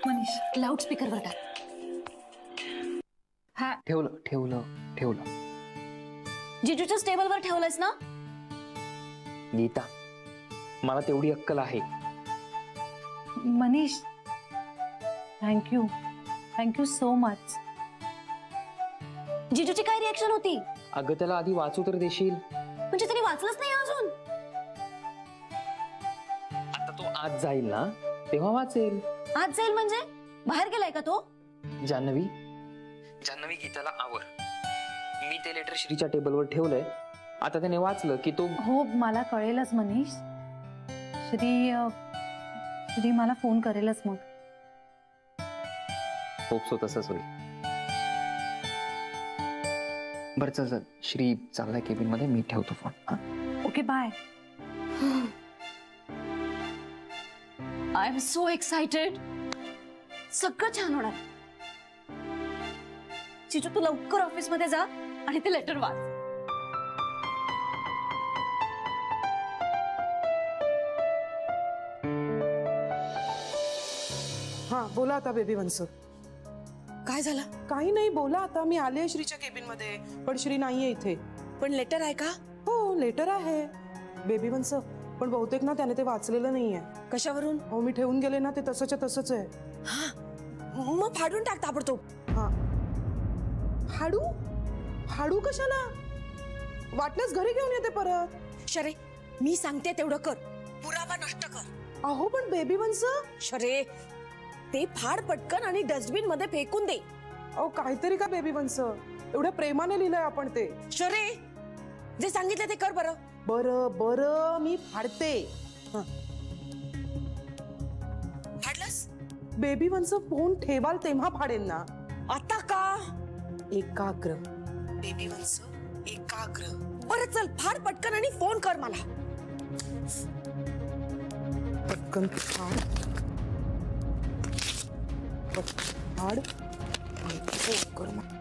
Manish loud speaker वर टाक. हा ठेवलं ठेवलं ठेवलं. जिजूच्या टेबलवर ठेवलंयस ना? गीता, मला तेवढी अक्कल आहे. Manish, thank you so much. जिजूची काय रिएक्शन होती? अगं त्याला आधी वाचू तर देशील? म्हणजे तरी वाचलंच नाही अजून. आता तो आज जाईल ना तेव्हा वाचेल. आज जाईल म्हणजे बाहेर गेलाय का तो? जान्हवी गीताला आवर. मी ते लेटर श्रीच्या टेबलवर ठेवलंय. आता त्याने वाचलं की तो. हो मला कळेलच मनीष. श्री मला फोन करेलच मग. होप सो तसंच होईल. बरं चल श्री चाललाय केबिन मध्ये. मी ठेवतो phone. Okay bye. I am so excited. सगळं छान होणार. जिजू तू लवकर ऑफिस मध्ये जा आणि ते लेटर वाच. हा बोला आता बेबी वंस. काय झालं? काही नाही बोला आता. मी आले श्रीच्या केबिन मध्ये पण श्री नाहीये इथे. पण लेटर आहे का? हो लेटर आहे बेबी वंस. पण बहुतेक ना त्याने ते वाचलेलं नाहीये. कशावरून? हो मी ठेवून गेले ना ते तसंच्या तसंच आहे. हा मग फाडून टाक ताबडतोब. हा हाडू हाडू कशाला? वाटल्यास घरी घेऊन येते परत. शरे मी सांगते तेवढं कर. पुरावा नष्ट कर. अहो पण बेबी वंस. शरे ते फाड पटकन आणि डस्टबिन मध्ये फेकून दे. अहो काहीतरी का बेबी वंस. एवढ्या प्रेमाने लिहिलंय आपण ते. शरे जे सांगितलं ते कर बरं. बरं बरं मी फाडते. फाडलंस? बेबी वंस फोन ठेवाल तेव्हा फाडेन ना. आता का? एकाग्र बेबी वंस एकाग्र. बरं चल फाड पटकन आणि फोन कर मला. पटकन फाड फाड फोन कर.